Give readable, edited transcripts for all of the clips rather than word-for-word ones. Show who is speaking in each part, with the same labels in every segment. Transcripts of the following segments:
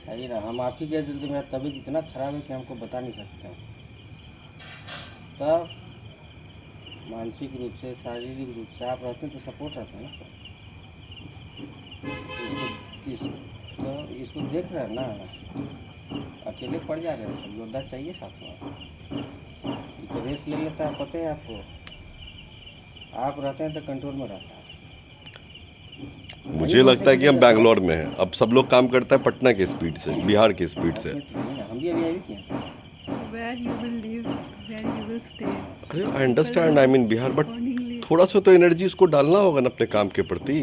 Speaker 1: चाहिए ना। हम आप ही के चलते मेरा तबीयत इतना खराब है कि हमको बता नहीं सकते हैं। तब मानसिक रूप से, शारीरिक रूप से आप रहते हैं तो सपोर्ट रहता है ना सर। तो इसको देख रहे हैं ना, अकेले पड़ जा रहे हैं सब, योद्धा चाहिए साथ में। ये तो रेस ले लेता है, पता है आपको। आप रहते हैं तो कंट्रोल में रहता है।
Speaker 2: मुझे लगता है कि हम बैंगलोर में हैं। अब सब लोग काम करता है पटना के स्पीड से, बिहार के स्पीड से।
Speaker 1: हम भी अभी किए हैं।
Speaker 3: Where you will live, where you will stay.
Speaker 2: अरे I understand, I mean Bihar, but थोड़ा सा तो एनर्जी उसको डालना होगा ना अपने काम के प्रति।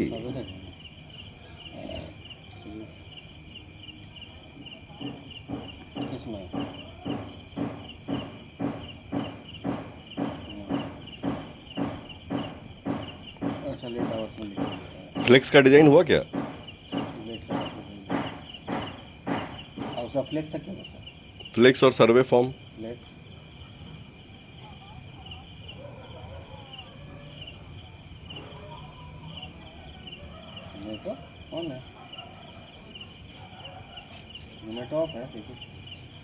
Speaker 2: फ्लेक्स का डिजाइन हुआ क्या?
Speaker 1: उसका फ्लेक्स था क्या सर?
Speaker 2: फ्लेक्स और सर्वे फॉर्म।
Speaker 1: फ्लेक्स नहीं तो कौन है? जोमेटो ऑफ है।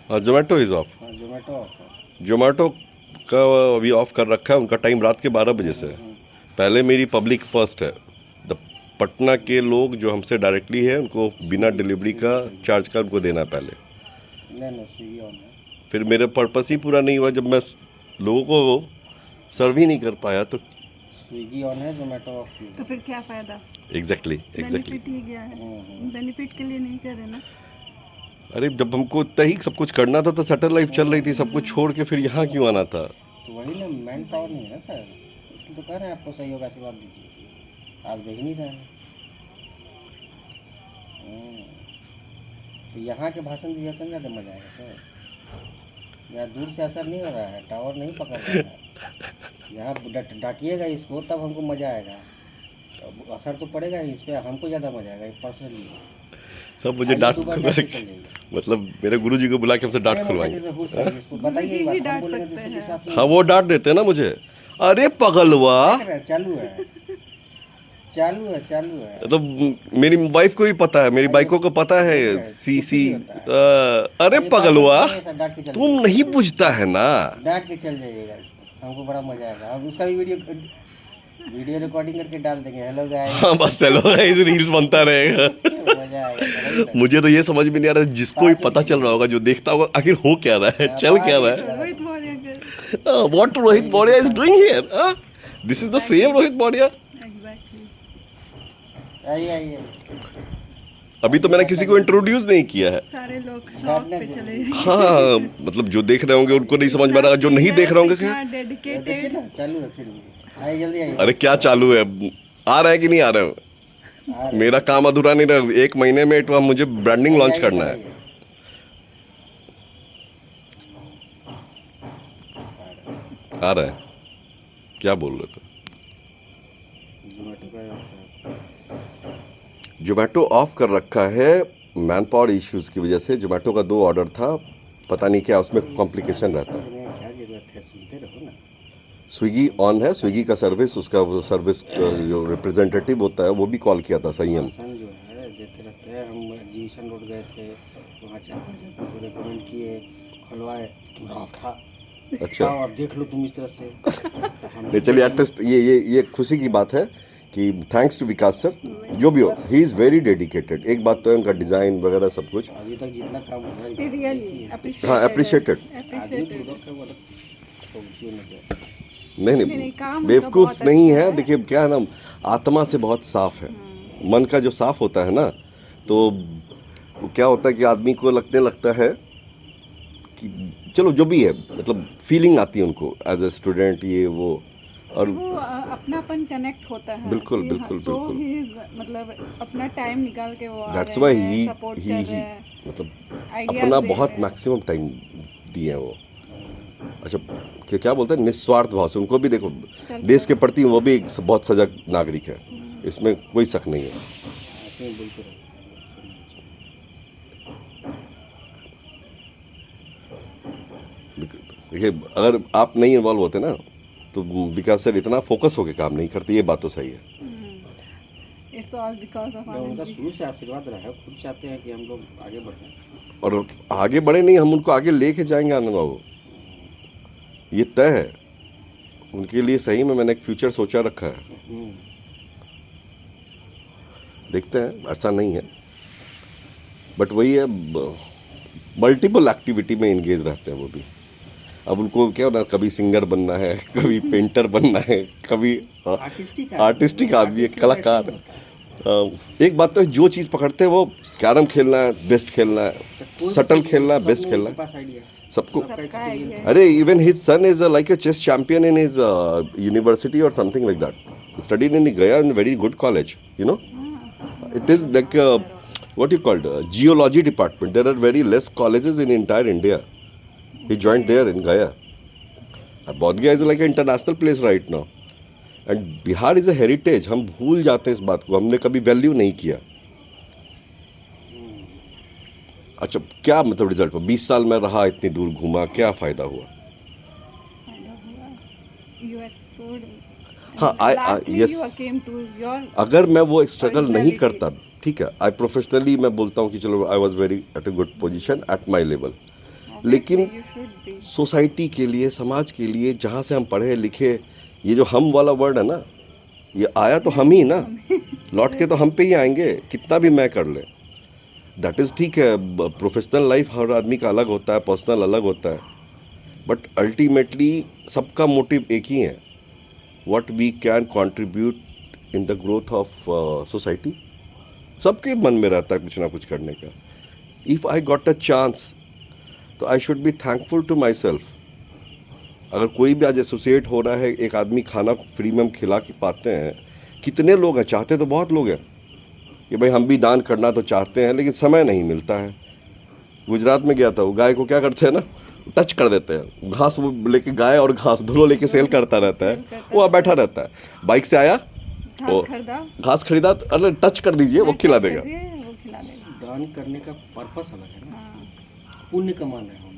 Speaker 2: हाँ, जोमेटो इज ऑफ।
Speaker 1: हाँ, जोमेटो ऑफ है।
Speaker 2: जोमेटो का अभी ऑफ कर रखा है। उनका टाइम रात के 12 बजे से है। पहले मेरी पब्लिक फर्स्ट है। पटना के लोग जो हमसे डायरेक्टली है उनको बिना डिलीवरी का चार्ज का उनको देना है पहले।
Speaker 1: नहीं, स्विगी ऑन है।
Speaker 2: फिर मेरा पर्पस ही पूरा नहीं हुआ जब मैं लोगों को सर्व ही नहीं कर पाया। तो
Speaker 1: स्विगी ऑन है, जोमेटो ऑफ है।
Speaker 3: तो फिर क्या फायदा?
Speaker 2: एग्जैक्टली
Speaker 3: बेनिफिट ही गया है। बेनिफिट के लिए नहीं कर रहे ना।
Speaker 2: अरे जब हमको इतना ही सब कुछ करना था तो सेटल लाइफ चल रही थी, सब कुछ छोड़ के फिर यहाँ क्यों आना था?
Speaker 1: तो वही ना, मैन पावर नहीं है ना सर, इसलिए तो कह रहे हैं आपको सहयोग आशीर्वाद दीजिए। आप देख नहीं रहे हैं। तो यहाँ के भाषण दिया तो ज़्यादा मजा आएगा सर। यहाँ दूर से असर नहीं हो रहा है, टावर नहीं पकड़ रहा है। यहाँ डांटिएगा इसको तब हमको मज़ा आएगा। तो असर तो पड़ेगा ही इस पर, हमको ज़्यादा मजा आएगा पर्सनली।
Speaker 2: सब मुझे डांट मतलब मेरे गुरुजी को बुला के हमसे डांट खुलवाएंगे।
Speaker 1: बताइए
Speaker 3: ही डांट सकते हैं।
Speaker 2: हाँ, वो डांट देते हैं ना मुझे। अरे पगलवा,
Speaker 1: चालू है, चालू है, चालू है।
Speaker 2: तो मेरी वाइफ को भी पता है, मेरी बाइकों को पता है। सी अरे पगलवा, तुम नहीं पूछता है ना।
Speaker 1: डांट के चल जाइएगा इसको, हमको बड़ा मजा आएगा। हम उसका भी वीडियो रिकॉर्डिंग करके डाल देंगे। Hello guys.
Speaker 2: हाँ बस हेलो गाइस, रील्स बनता रहेगा।
Speaker 1: मजा आएगा।
Speaker 2: मुझे तो ये समझ में नहीं आ रहा, जिसको भी पता चल रहा होगा, जो देखता होगा, आखिर हो क्या रहा है, चल क्या रहा है।
Speaker 3: Rohit Maurya
Speaker 2: what Rohit Maurya is doing here? This is the same Rohit Maurya.
Speaker 3: Exactly.
Speaker 1: आइए।
Speaker 2: अभी तो मैंने किसी को इंट्रोड्यूस नहीं किया है।
Speaker 3: सारे लोग शॉप पे चले जाएंगे।
Speaker 2: हाँ, मतलब जो देख रहे होंगे उनको नहीं समझ में आ रहा, जो नहीं देख रहे होंगे क्या?
Speaker 3: डेडिकेटेड।
Speaker 1: चालू है फिर भी। आइए जल्दी आइए।
Speaker 2: अरे क्या चालू है? आ रहा है कि नहीं आ रहा है? मेरा काम अधूरा नहीं रहा। 1 महीने में तो मुझे ब्रांडिंग लॉन्च करना है। आ रहा है? क्या बोल रहे थे? जोमेटो ऑफ कर रखा है मैन पावर इश्यूज की वजह से। जोमेटो का 2 ऑर्डर था, पता नहीं क्या उसमें कॉम्प्लिकेशन रहता है।
Speaker 1: क्या जरूरत है, सुनते रहो ना।
Speaker 2: स्विगी ऑन है, स्विगी का सर्विस, उसका वो सर्विस जो रिप्रेजेंटेटिव होता है वो भी कॉल किया था संयम।
Speaker 1: जो है देते रहते हैं। हम एग्जीबिशन रोड गए थे, वहाँ 4-5 जगह को रिकमेंड किए, खुलवाए, पूरा ऑफ था।
Speaker 2: अच्छा,
Speaker 1: और देख लो तुम इस तरह से।
Speaker 2: नहीं चलिए, एटलीस्ट ये खुशी की बात है कि थैंक्स टू विकास सर, जो भी हो, ही इज़ वेरी डेडिकेटेड। एक बात तो है, उनका डिज़ाइन वगैरह सब कुछ
Speaker 1: अभी तक जितना काम हो रहा है,
Speaker 3: रियली
Speaker 2: हाँ अप्रिशिएटेड। नहीं,
Speaker 3: काम
Speaker 2: बेवकूफ़ नहीं है। देखिए क्या है ना, आत्मा से बहुत साफ है। मन का जो साफ होता है ना, तो वो क्या होता है कि आदमी को लगता है कि चलो जो भी है, मतलब फीलिंग आती है उनको एज ए स्टूडेंट, ये वो, और
Speaker 3: वो अपनापन कनेक्ट होता है।
Speaker 2: बिल्कुल,
Speaker 3: कि
Speaker 2: बिल्कुल,
Speaker 3: हाँ, so
Speaker 2: बिल्कुल।
Speaker 3: he is, मतलब अपना टाइम निकाल के वो आ
Speaker 2: दैट्स
Speaker 3: रहे
Speaker 2: वाई
Speaker 3: हैं, सपोर्ट कर रहे हैं,
Speaker 2: मतलब
Speaker 3: ideas
Speaker 2: अपना
Speaker 3: दे
Speaker 2: बहुत
Speaker 3: रहे हैं।
Speaker 2: मैक्सिमम टाइम दिए हैं वो। अच्छा, क्या बोलते हैं, निस्वार्थ भाव से। उनको भी देखो, देश के प्रति वो भी एक बहुत सजग नागरिक है, इसमें कोई शक नहीं है। देखिए, अगर आप नहीं इन्वॉल्व होते ना तो विकास सर इतना फोकस होकर काम नहीं करते, ये बात तो सही है।
Speaker 3: इट्स ऑल बिकॉज ऑफ
Speaker 1: उनका
Speaker 3: आनंद जी।
Speaker 1: शुरू से आशीर्वाद रहा है, खुद चाहते हैं कि हम लोग आगे बढ़ें।
Speaker 2: और आगे बढ़े नहीं, हम उनको आगे लेके जाएंगे आनंद बाबू, ये तय है। उनके लिए सही में मैंने एक फ्यूचर सोचा रखा है। देखते हैं, ऐसा नहीं है, बट वही है, मल्टीपल एक्टिविटी में इंगेज रहते हैं वो भी। अब उनको क्या ना, कभी सिंगर बनना है, कभी पेंटर बनना है, कभी आर्टिस्टिक आदमी है, कलाकार। एक बात तो है, जो चीज़ पकड़ते हैं वो कैरम खेलना है, बेस्ट खेलना है, शटल खेलना है, बेस्ट खेलना है, सबको।
Speaker 3: सबका आइडिया है।
Speaker 2: अरे even his son is like a chess champion in his university और something like that, studied in Gaya in very good college, you know. It is like what you called geology department. There are very less colleges in entire India. He joined there in Gaya. Bodh Gaya is like an international place right now. And Bihar is a heritage. हम भूल जाते हैं इस बात को, हमने कभी value नहीं किया। अच्छा, क्या मतलब रिजल्ट हुआ? 20 साल में रहा, इतनी दूर घूमा, क्या फायदा हुआ?
Speaker 3: You explored.
Speaker 2: हाँ,
Speaker 3: Lastly,
Speaker 2: yes.
Speaker 3: you came to your
Speaker 2: अगर मैं वो स्ट्रगल नहीं
Speaker 3: originality.
Speaker 2: करता, ठीक है, आई प्रोफेशनली मैं बोलता हूँ कि चलो I was very at a good position at my level, लेकिन
Speaker 3: you should be.
Speaker 2: सोसाइटी के लिए, समाज के लिए, जहाँ से हम पढ़े लिखे, ये जो हम वाला वर्ड है ना, ये आया तो हम ही ना, लौट के तो हम पे ही आएंगे, कितना भी मैं कर ले। दैट इज़ ठीक है, प्रोफेशनल लाइफ हर आदमी का अलग होता है, पर्सनल अलग होता है, बट अल्टीमेटली सबका मोटिव एक ही है, what we can contribute in the growth of society. सबके मन में रहता है कुछ ना कुछ करने का। If I got a chance तो I should be thankful to my self. अगर कोई भी आज एसोसिएट हो रहा है, एक आदमी खाना फ्री में हम खिला के पाते हैं, कितने लोग हैं, चाहते तो बहुत लोग हैं कि भाई हम भी दान करना तो चाहते हैं, लेकिन समय नहीं मिलता है। गुजरात में गया था, वो गाय को क्या करते हैं ना, टच कर देते हैं, घास वो लेके, गाय और घास दोनों लेके सेल करता रहता है, वो वहाँ बैठा रहता है, बाइक से आया, घास खरीदा, अरे टच कर दीजिए, वो खिला देगा।
Speaker 3: वो खिला देगा।
Speaker 1: दान करने का पर्पस अलग है ना,
Speaker 3: हाँ।
Speaker 1: पुण्य कमाना है हम।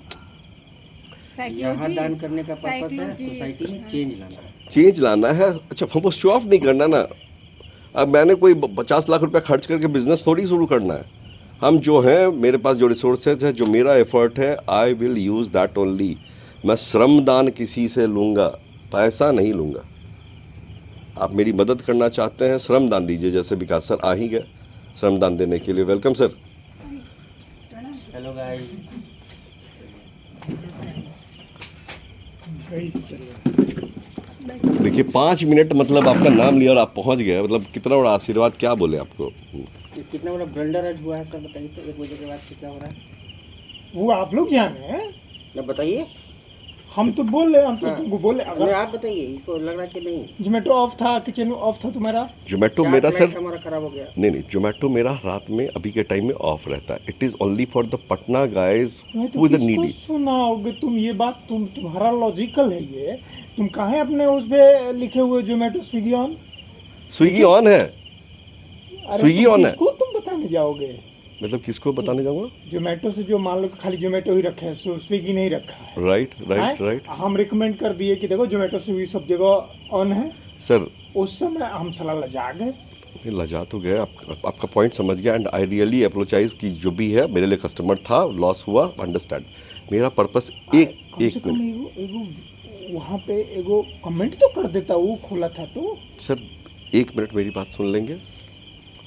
Speaker 1: यहाँ
Speaker 3: Psychology-
Speaker 1: दान करने का पर्पस है
Speaker 3: psychology-
Speaker 1: सोसाइटी में चेंज लाना है।
Speaker 2: चेंज लाना है। अच्छा, हमको शो ऑफ नहीं करना ना। अब मैंने कोई 50 लाख रुपया खर्च करके बिजनेस थोड़ी शुरू करना है। हम जो हैं, मेरे पास जो रिसोर्सेज है, जो मेरा एफर्ट है, I will use that only. मैं श्रमदान किसी से लूँगा, पैसा नहीं लूँगा। आप मेरी मदद करना चाहते हैं, श्रमदान दीजिए, जैसे विकास सर आ ही गए श्रमदान देने के लिए। Welcome sir.
Speaker 1: Hello guys.
Speaker 2: देखिए 5 मिनट मतलब आपका नाम लिया और आप पहुंच गए, मतलब कितना बड़ा आशीर्वाद, क्या बोले आपको।
Speaker 1: कितना बड़ा ब्लंडर आज हुआ है सर, बताइए तो। 1 बजे के बाद से क्या हो रहा है
Speaker 4: वो आप लोग जाने हैं,
Speaker 1: ना, बताइए।
Speaker 4: हम तो बोल रहे, हम तो
Speaker 1: हाँ।
Speaker 4: तुमको बोले।
Speaker 1: अगर
Speaker 4: अगर
Speaker 1: आप बताइए, इसको लग रहा है कि नहीं।
Speaker 4: जोमेटो ऑफ था, किचन ऑफ था तुम्हारा।
Speaker 2: जोमेटो
Speaker 1: 4
Speaker 2: मेरा
Speaker 1: फ्लाइट
Speaker 2: सर,
Speaker 1: हमारा खराब हो गया।
Speaker 2: नहीं, जोमेटो मेरा रात में अभी के टाइम में ऑफ रहता है। It is only for the Patna guys
Speaker 4: नहीं तो
Speaker 2: हु इज
Speaker 4: किसको
Speaker 2: नीडी।
Speaker 4: सुनाओगे तुम ये बात? तुम्हारा लॉजिकल है ये। तुम कहाँ अपने उस पे लिखे हुए Zomato Swiggy on?
Speaker 2: Swiggy on है, स्विगी ऑन है।
Speaker 4: किसको तुम बताने जाओगे?
Speaker 2: मतलब किसको बताने जाऊंगा?
Speaker 4: जोमेटो से जो मान लो कि खाली जोमेटो ही रखे है, स्विगी नहीं रखा है।
Speaker 2: राइट राइट
Speaker 4: हैं?
Speaker 2: राइट
Speaker 4: हम रिकमेंड कर दिए कि देखो जोमेटो स्विगी सब जगह ऑन है।
Speaker 2: सर।
Speaker 4: उस समय हम सलाह लजा गए।
Speaker 2: लजा तो गए, आपका पॉइंट समझ गया, एंड आई रियली अप्रोचाइज कि जो भी है मेरे लिए कस्टमर था, लॉस हुआ, अंडरस्टैंड। मेरा पर्पस एक
Speaker 4: कम से कम
Speaker 2: मिनट
Speaker 4: एगो वहाँ पे एगो कमेंट तो कर देता, वो खोला था तो।
Speaker 2: सर, 1 मिनट मेरी बात सुन लेंगे,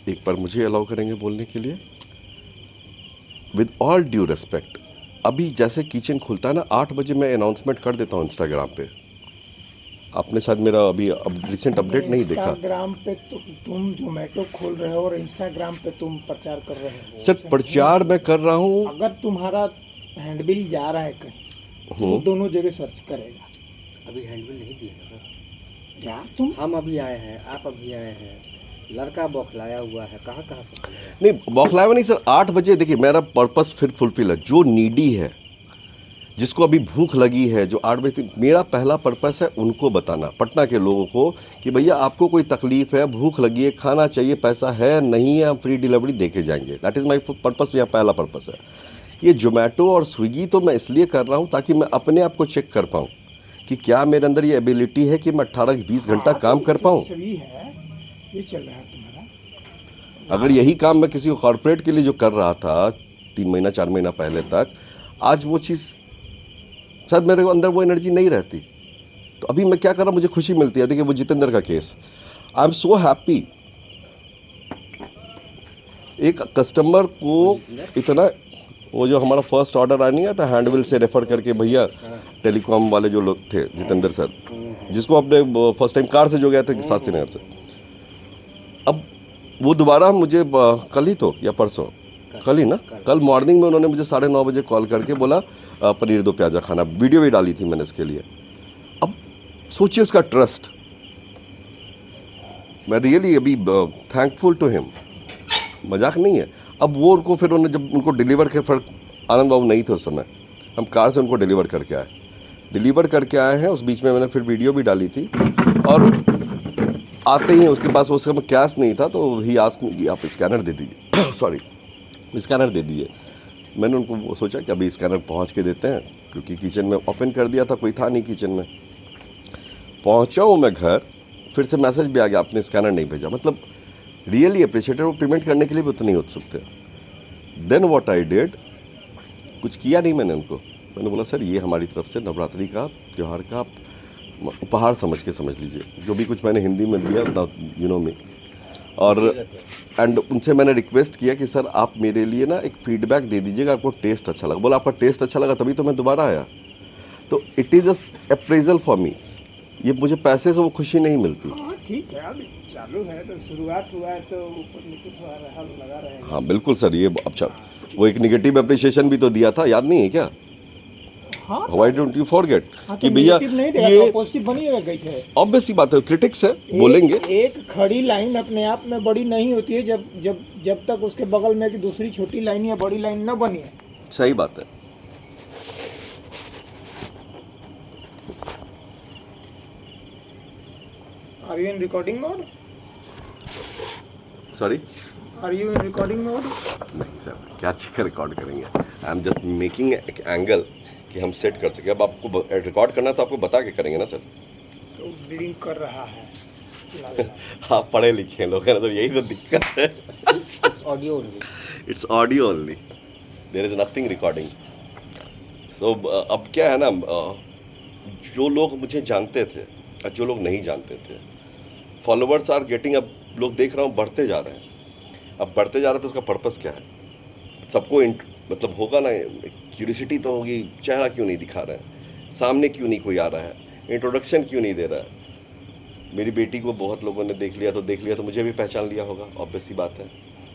Speaker 2: एक बार मुझे अलाउ करेंगे बोलने के लिए? विद ऑल ड्यू रेस्पेक्ट, अभी जैसे किचन खुलता है ना, 8 बजे मैं अनाउंसमेंट कर देता हूँ इंस्टाग्राम पे। आपने शायद मेरा अभी रिसेंट अपडेट नहीं देखा।
Speaker 4: इंस्टाग्राम पे तुम जोमेटो खोल रहे हो और इंस्टाग्राम पे तुम प्रचार कर रहे हो।
Speaker 2: सर, प्रचार मैं कर रहा हूँ।
Speaker 4: अगर तुम्हारा हैंडबिल जा रहा है कहीं, तो दोनों जगह सर्च करेगा।
Speaker 1: अभी हैंडबिल नहीं दिया है सर।
Speaker 4: यार तुम,
Speaker 1: हम अभी आए हैं, आप अभी आए हैं, लड़का बौखलाया हुआ है, कहाँ से खुलेगा?
Speaker 2: नहीं, बौखलाया नहीं सर। 8 बजे देखिए, मेरा पर्पस फिर फुलफिल है। जो नीडी है, जिसको अभी भूख लगी है, जो 8 बजे, मेरा पहला पर्पस है उनको बताना, पटना के लोगों को, कि भैया आपको कोई तकलीफ है, भूख लगी है, खाना चाहिए, पैसा है नहीं है, हम फ्री डिलीवरी देके जाएंगे। दैट इज़ माई पर्पस, यह पहला पर्पस है। ये जोमेटो और स्विगी तो मैं इसलिए कर रहा हूँ ताकि मैं अपने आप को चेक कर पाऊँ कि क्या मेरे अंदर ये एबिलिटी है कि मैं 18-20 घंटा काम कर पाऊँ।
Speaker 4: सभी है, ये चल रहा है तुम्हारा।
Speaker 2: अगर यही काम मैं किसी कॉर्पोरेट के लिए जो कर रहा था 3 महीना 4 महीना पहले तक, आज वो चीज़ शायद मेरे अंदर वो एनर्जी नहीं रहती। तो अभी मैं क्या कर रहा हूँ, मुझे खुशी मिलती है। देखिए वो जितेंद्र का case, I am so happy. एक कस्टमर को इतना, वो जो हमारा फर्स्ट ऑर्डर आ नहीं आता हैंडविल से रेफर करके, भैया टेलीकॉम वाले जो लोग थे जितेंद्र सर, जिसको अपने फर्स्ट टाइम कार से जो गए थे शास्त्री नगर से, अब वो दोबारा मुझे कल ही तो या परसों, कल ही ना, कल मॉर्निंग में उन्होंने मुझे 9:30 बजे कॉल करके बोला पनीर दो प्याजा खाना। वीडियो भी डाली थी मैंने इसके लिए। अब सोचिए उसका ट्रस्ट, मैं रियली अभी थैंकफुल टू हिम, मजाक नहीं है। अब वो उनको फिर उन्होंने जब उनको डिलीवर के, फिर आनंद बाबू नहीं थे उस समय, हम कार से उनको डिलीवर करके आए हैं। उस बीच में मैंने फिर वीडियो भी डाली थी। और आते ही उसके पास उस समय कैश नहीं था, तो ही आस्क्ड मी आप स्कैनर दे दीजिए सॉरी स्कैनर दे दीजिए। मैंने उनको वो सोचा कि अभी स्कैनर पहुंच के देते हैं, क्योंकि किचन में ओपन कर दिया था, कोई था नहीं किचन में। पहुंचा हूँ मैं घर, फिर से मैसेज भी आ गया आपने स्कैनर नहीं भेजा। मतलब रियली अप्रिशिएटेड, वो पेमेंट करने के लिए भी उतने ही उत्सुक थे। देन व्हाट आई डिड, कुछ किया नहीं मैंने उनको। मैंने बोला सर ये हमारी तरफ से नवरात्रि का त्यौहार का उपहार समझ के समझ लीजिए, जो भी कुछ मैंने हिंदी में दिया यू नो मी। और एंड उनसे मैंने रिक्वेस्ट किया कि सर आप मेरे लिए ना एक फीडबैक दे दीजिएगा, आपको टेस्ट अच्छा लगा। बोला आपका टेस्ट अच्छा लगा तभी तो मैं दोबारा आया। तो it is appraisal for me. ये मुझे पैसे से वो खुशी नहीं मिलती।
Speaker 4: हाँ ठीक है, अभी चालू है तो शुरुआत हुआ है तो ऊपर नीचे थोड़ा लगा रहेगा।
Speaker 2: हाँ बिल्कुल सर, ये अच्छा, वो एक निगेटिव अप्रिशिएशन भी तो दिया था, याद नहीं है क्या?
Speaker 4: हाँ
Speaker 2: व्हाई डोंट यू फॉरगेट
Speaker 4: हाँ,
Speaker 2: कि
Speaker 4: तो
Speaker 2: भैया
Speaker 4: negative नहीं देगा,
Speaker 2: ये
Speaker 4: पॉजिटिव बनी है कैसे?
Speaker 2: ऑब्वियस सी बात है, क्रिटिक्स है बोलेंगे।
Speaker 4: एक खड़ी लाइन अपने आप में बड़ी नहीं होती है जब तक उसके बगल में एक दूसरी छोटी लाइन या बड़ी लाइन न बनी है।
Speaker 2: सही बात है।
Speaker 4: Are you in recording mode?
Speaker 2: Sorry,
Speaker 4: are you in recording mode?
Speaker 2: नहीं सर, क्या चीज़ का रिकॉर्ड करेंगे? आई एम जस्ट मेकिंग एक एंगल कि हम सेट कर सके। अब आपको रिकॉर्ड करना तो आपको बता के करेंगे ना सर।
Speaker 4: तो ब्लिंक कर रहा है।
Speaker 2: आप पढ़े लिखे हैं लोग हैं ना, तो यही तो दिक्कत है।
Speaker 1: It's audio only.
Speaker 2: It's audio only, there is nothing recording. So अब क्या है ना, जो लोग मुझे जानते थे और जो लोग नहीं जानते थे, फॉलोअर्स आर गेटिंग, अब लोग देख रहा हूँ बढ़ते जा रहे हैं। अब बढ़ते जा रहे हैं तो उसका पर्पस क्या है? सबको मतलब होगा ना, क्यूरियोसिटी तो होगी, चेहरा क्यों नहीं दिखा रहा है, सामने क्यों नहीं कोई आ रहा है, इंट्रोडक्शन क्यों नहीं दे रहा है। मेरी बेटी को बहुत लोगों ने देख लिया तो मुझे भी पहचान लिया होगा, ऑब्वियस सी बात है।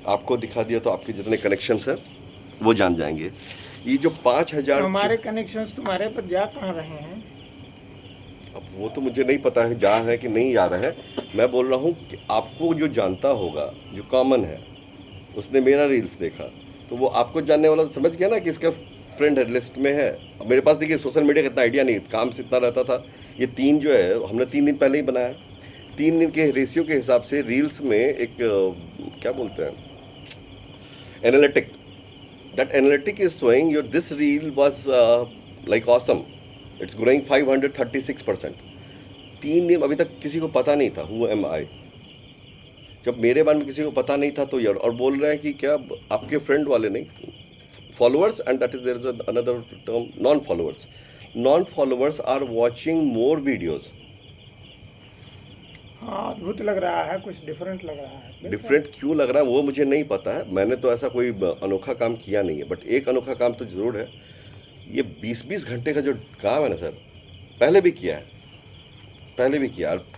Speaker 2: आपको दिखा दिया तो आपके जितने कनेक्शंस हैं वो जान जाएंगे। ये जो 5000
Speaker 4: हमारे कनेक्शंस तुम्हारे पर जा कहाँ रहे हैं?
Speaker 2: अब वो तो मुझे नहीं पता है जा रहे हैं कि नहीं जा रहे हैं। मैं बोल रहा हूँ कि आपको जो जानता होगा, जो कॉमन है, उसने मेरा रील्स देखा तो वो आपको जानने वाला तो समझ गया ना कि इसका फ्रेंड लिस्ट में है। अब मेरे पास देखिए सोशल मीडिया का इतना आइडिया नहीं, काम से इतना रहता था। ये 3 जो है हमने 3 दिन पहले ही बनाया। 3 दिन के रेशियो के हिसाब से रील्स में एक क्या बोलते हैं, analytic, that analytic is showing your this reel was like awesome, it's growing 536%। 3 दिन अभी तक किसी को पता नहीं था हु एम आई। जब मेरे बारे में किसी को पता नहीं था तो यार, और बोल रहे हैं कि क्या आपके फ्रेंड वाले नहीं, followers, and that is there is another term, non followers. Non followers are watching more videos.
Speaker 4: हाँ अद्भुत लग रहा है, कुछ डिफरेंट लग रहा है।
Speaker 2: डिफरेंट क्यों लग रहा है वो मुझे नहीं पता है, मैंने तो ऐसा कोई अनोखा काम किया नहीं है। बट एक अनोखा काम तो जरूर है, ये 20-20 घंटे का जो काम है ना सर, पहले भी किया है,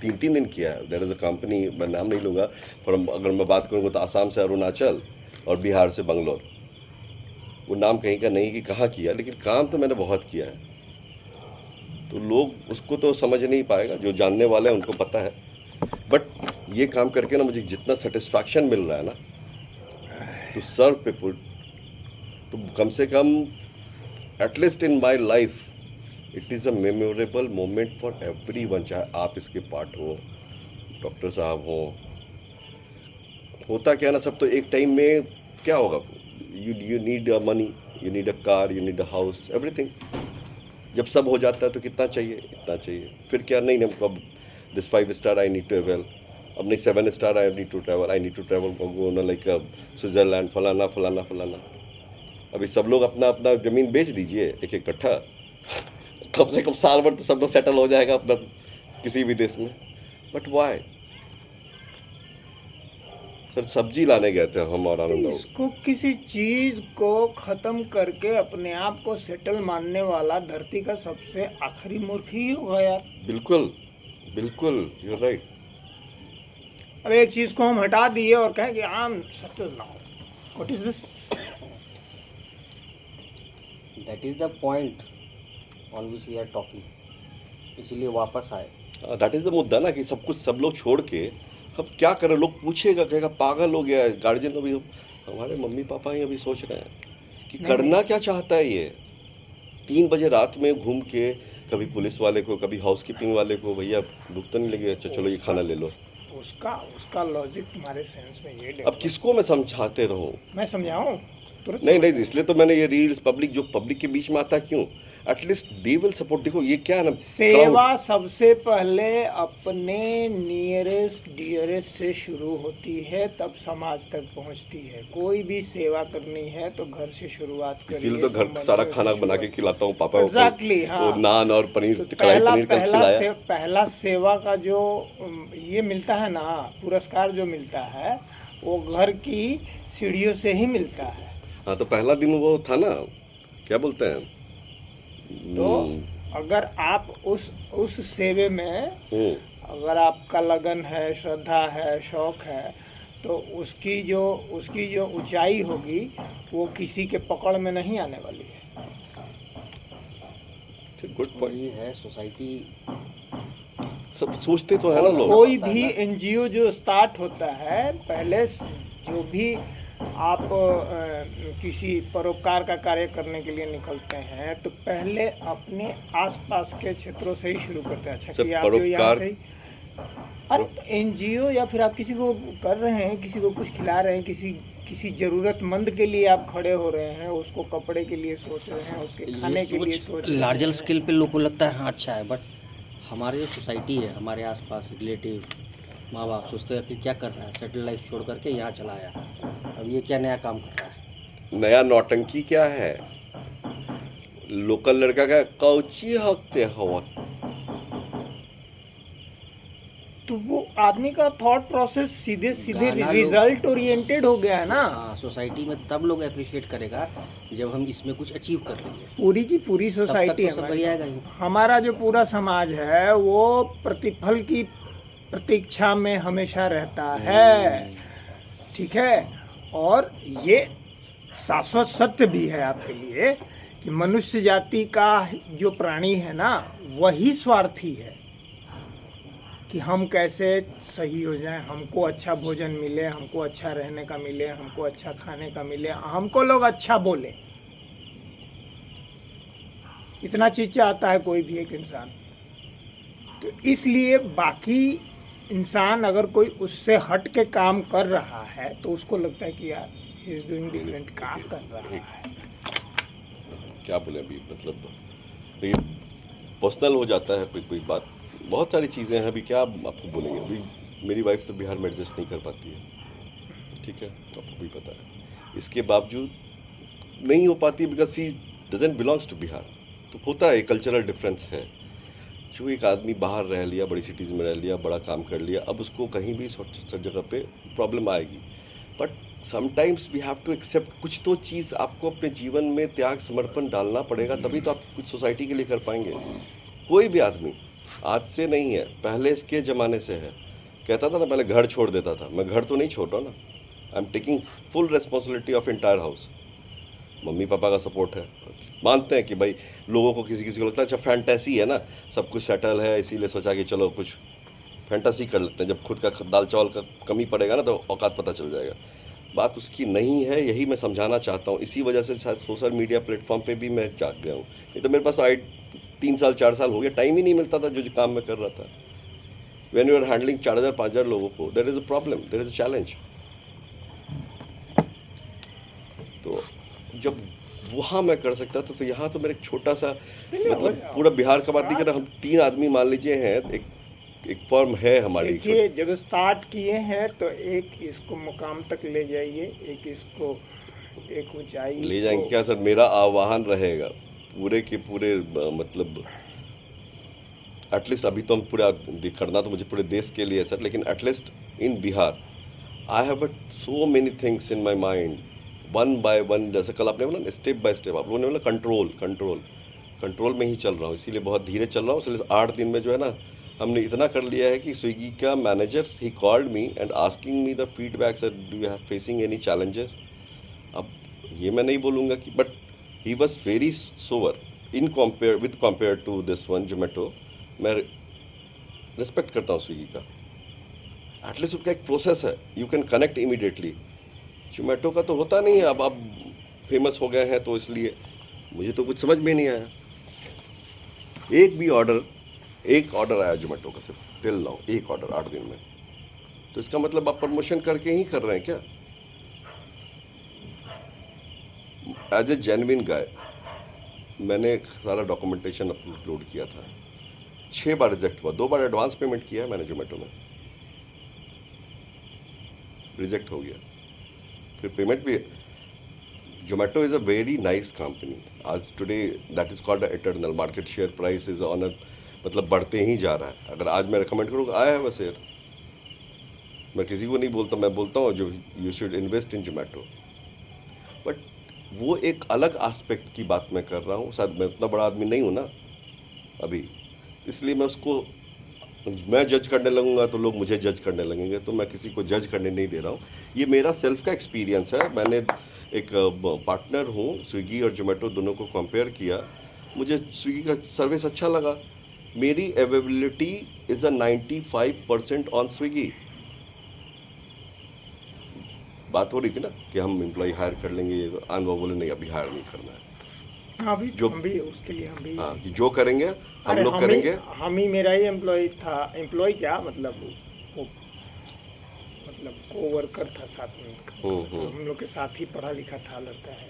Speaker 2: 3-3 दिन किया है। देयर इज़ अ कंपनी, मैं नाम नहीं लूँगा, पर अगर मैं बात करूँगा तो आसाम से अरुणाचल और बिहार से बंगलोर, वो नाम कहीं का नहीं कि कहाँ किया, लेकिन काम तो मैंने बहुत किया है। तो लोग उसको तो समझ नहीं पाएगा, जो जानने वाले हैं उनको पता है। बट ये काम करके ना मुझे जितना सेटिस्फैक्शन मिल रहा है ना टू सर्व पीपल, तो कम से कम at least in my life it is a memorable moment for everyone. चाहे आप इसके पार्ट हो, डॉक्टर साहब हो, होता क्या ना, सब तो एक टाइम में क्या होगा, you need a money, you need a car, you need a house, everything. जब सब हो जाता है तो कितना चाहिए, इतना चाहिए। फिर क्या, नहीं अब this 5 star I need to avail, अब नहीं 7 star I need to travel go ना लाइक स्विट्जरलैंड फलाना फलाना फलाना। अभी सब लोग अपना अपना ज़मीन बेच दीजिए एक एक कट्ठा, कम से कम साल भर तो सब लोग सेटल हो जाएगा अपना किसी भी देश में। बट वाई सर, सब्जी लाने गए थे हम और आनंद बाबू।
Speaker 4: इसको किसी चीज को खत्म करके अपने आप को सेटल मानने वाला धरती का सबसे आखिरी मूर्ख ही होगा यार।
Speaker 2: बिल्कुल बिल्कुल, यू आर राइट।
Speaker 4: अब एक चीज को हम हटा दिए और कहें कि I am settle now, what is this?
Speaker 1: That is the point on which we are talking, इसीलिए वापस आए।
Speaker 2: दैट इज द मुद्दा ना, कि सब कुछ सब लोग छोड़ के अब क्या करें। लोग पूछेगा, कहेगा पागल हो गया है। गार्जियन अभी हमारे मम्मी पापा ही अभी सोच रहे हैं कि करना क्या चाहता है ये। 3 बजे रात में घूम के कभी पुलिस वाले को, कभी हाउस कीपिंग वाले को, भैया भूख तो नहीं लगी, अच्छा चलो ये खाना ले लो।
Speaker 4: उसका लॉजिक तुम्हारे सेंस में ये
Speaker 2: अब किसको मैं समझाते रहूं?
Speaker 4: मैं समझाऊं?
Speaker 2: नहीं, इसलिए तो मैंने ये रील्स जो पब्लिक के बीच में आता है, क्यों? At least they will support. देखो ये क्या है ना,
Speaker 4: सेवा सबसे पहले अपने नियरेस्ट डियरेस्ट से शुरू होती है, तब समाज तक पहुंचती है। कोई भी सेवा करनी है तो घर से शुरुआत करिए।
Speaker 2: इसीलिए तो घर सारा खाना बना के खिलाता हूँ पापा को।
Speaker 4: एग्जैक्टली, हाँ।
Speaker 2: नान और पनीर,
Speaker 4: तो
Speaker 2: कढ़ाई पनीर का खिलाया।
Speaker 4: पहला सेवा का जो ये मिलता है ना, पुरस्कार जो मिलता है, वो घर की सीढ़ियों से ही मिलता है।
Speaker 2: हाँ, तो पहला दिन वो था ना, क्या बोलते हैं,
Speaker 4: तो अगर आप उस सेवे में अगर आपका लगन है, श्रद्धा है, शौक है, तो उसकी जो ऊंचाई होगी वो किसी के पकड़ में नहीं आने वाली है।
Speaker 2: Good point.
Speaker 1: ये है सोसाइटी,
Speaker 2: सब सोचते तो है ना लोग।
Speaker 4: कोई भी एनजीओ जो स्टार्ट होता है, पहले जो भी आप किसी परोपकार का कार्य करने के लिए निकलते हैं तो पहले अपने आसपास के क्षेत्रों से ही शुरू करते हैं। अच्छा, कि आप जो यहाँ से, अरे एनजीओ या फिर आप किसी को कर रहे हैं, किसी को कुछ खिला रहे हैं, किसी ज़रूरतमंद के लिए आप खड़े हो रहे हैं, उसको कपड़े के लिए सोच रहे हैं, उसके खाने के लिए सोच रहे हैं।
Speaker 1: लार्जर स्केल पे लोगों को लगता है हाँ अच्छा है, बट हमारे जो सोसाइटी है, हमारे आसपास रिलेटिव, माँ बाप सोचते हैं कि क्या कर रहा है, सेटल लाइफ छोड़ करके यहाँ चला आया, अब ये क्या नया काम कर रहा है।
Speaker 2: नया नौटंकी क्या है? लोकल लड़का का कौची हकते हवा।
Speaker 4: तो वो आदमी का थॉट प्रोसेस सीधे रिजल्ट ओरिएंटेड हो गया है ना।
Speaker 1: हाँ, सोसाइटी में तब लोग अप्रिशिएट करेगा जब हम इसमें कुछ अचीव कर लेंगे।
Speaker 4: पूरी की पूरी सोसाइटी हमारा जो पूरा समाज है वो प्रतिफल की प्रतीक्षा में हमेशा रहता है, ठीक है। और ये शाश्वत सत्य भी है आपके लिए कि मनुष्य जाति का जो प्राणी है ना, वही स्वार्थी है कि हम कैसे सही हो जाएं, हमको अच्छा भोजन मिले, हमको अच्छा रहने का मिले, हमको अच्छा खाने का मिले, हमको लोग अच्छा बोले। इतना चीज़ चाहता है कोई भी एक इंसान। तो इसलिए बाकी इंसान अगर कोई उससे हट के काम कर रहा है तो उसको लगता है कि यार ही इज डूइंग डिफरेंट, काम कर रहा है।
Speaker 2: क्या बोले अभी, मतलब ये पर्सनल हो जाता है कोई बात। बहुत सारी चीज़ें हैं, अभी क्या आपको बोलेंगे। अभी मेरी वाइफ तो बिहार में एडजस्ट नहीं कर पाती है, ठीक है, आपको भी पता है। इसके बावजूद नहीं हो पाती because she doesn't belongs to Bihar. तो होता है, कल्चरल डिफरेंस है। जो एक आदमी बाहर रह लिया, बड़ी सिटीज़ में रह लिया, बड़ा काम कर लिया, अब उसको कहीं भी सब जगह पे प्रॉब्लम आएगी। But sometimes we have to accept, कुछ तो चीज़ आपको अपने जीवन में त्याग समर्पण डालना पड़ेगा, तभी तो आप कुछ सोसाइटी के लिए कर पाएंगे। कोई भी आदमी आज से नहीं है, पहले इसके ज़माने से है। कहता था ना, पहले घर छोड़ देता था। मैं घर तो नहीं छोड़ रहा ना, I am taking full responsibility of entire house. Mummy papa का सपोर्ट है, मानते हैं कि भाई लोगों को किसी को लगता है अच्छा फैंटेसी है ना, सब कुछ सेटल है, इसीलिए सोचा कि चलो कुछ फैंटेसी कर लेते हैं। जब खुद का दाल चावल का कमी पड़ेगा ना तो औकात पता चल जाएगा। बात उसकी नहीं है, यही मैं समझाना चाहता हूँ। इसी वजह से शायद सोशल मीडिया प्लेटफॉर्म पे भी मैं जाग गया हूँ। नहीं तो मेरे पास 3 साल 4 साल हो गया, टाइम ही नहीं मिलता था जो काम मैं कर रहा था। व्हेन यू आर हैंडलिंग 4000-5000 लोगों को, there is a problem, there is a challenge. तो जब वहाँ मैं कर सकता था तो यहाँ तो मेरा एक छोटा सा, मतलब पूरा बिहार का बात नहीं कर रहा, हम 3 आदमी मान लीजिए हैं, एक एक फर्म है हमारी।
Speaker 4: देखिए जब स्टार्ट किए हैं तो एक इसको मुकाम तक ले जाइए, एक इसको एक ऊंचाई
Speaker 2: ले जाएंगे क्या सर? मेरा आह्वान रहेगा पूरे के पूरे मतलब एटलीस्ट अभी तो हम पूरा करना तो मुझे पूरे देश के लिए है सर, लेकिन at least in Bihar I have so many things in my mind, one by one. जैसे कल आपने बोला ना स्टेप बाय स्टेप, आप लोगों ने बोला कंट्रोल कंट्रोल कंट्रोल में ही चल रहा हूँ, इसीलिए बहुत धीरे चल रहा हूँ। इसलिए 8 दिन में जो है ना हमने इतना कर लिया है कि स्विगी का मैनेजर ही called me and asking me the feedback, sir do you have facing any challenges. अब ये मैं नहीं बोलूँगा कि, but he was very sober in compare to this one Zomato. मैं रिस्पेक्ट करता हूँ स्विगी का, एटलीस्ट उसका एक प्रोसेस है, you can connect immediately. Zomato का तो होता नहीं है, अब आप फेमस हो गए हैं तो इसलिए मुझे तो कुछ समझ में नहीं आया। एक ऑर्डर आया जोमेटो का सिर्फ टिल नाउ, एक ऑर्डर 8 दिन में। तो इसका मतलब आप प्रमोशन करके ही कर रहे हैं क्या? एज ए जेन्युइन गाय मैंने सारा डॉक्यूमेंटेशन अपलोड किया था, 6 बार रिजेक्ट हुआ, 2 बार एडवांस पेमेंट किया है मैंने जोमेटो में, रिजेक्ट हो गया, फिर पेमेंट भी। Zomato is a very nice company, आज today that is called Eternal, market share price is on मतलब बढ़ते ही जा रहा है। अगर आज मैं रिकमेंड करूँगा आया है वह शेयर, मैं किसी को नहीं बोलता, मैं बोलता हूँ जो you should invest in Zomato. But वो एक अलग एस्पेक्ट की बात मैं कर रहा हूँ, शायद मैं उतना बड़ा आदमी नहीं हूँ ना अभी, इसलिए मैं उसको मैं जज करने लगूंगा तो लोग मुझे जज करने लगेंगे, तो मैं किसी को जज करने नहीं दे रहा हूँ। ये मेरा सेल्फ का एक्सपीरियंस है, मैंने एक पार्टनर हूँ, स्विगी और जोमेटो दोनों को कंपेयर किया, मुझे स्विगी का सर्विस अच्छा लगा। मेरी availability is a 95% on Swiggy. बात हो रही थी ना कि हम एम्प्लॉय हायर कर लेंगे, वो बोले नहीं अभी हायर नहीं करना है।
Speaker 4: हाँ, अभी
Speaker 2: जो
Speaker 4: हम भी उसके लिए हम भी,
Speaker 2: हाँ कि जो करेंगे हम
Speaker 4: अरे
Speaker 2: लोग करेंगे।
Speaker 4: हम ही मेरा ही एम्प्लॉय था, एम्प्लॉय क्या मतलब वो मतलब को वर्कर था साथ में, हम लोग के साथ ही पढ़ा लिखा था लड़का है,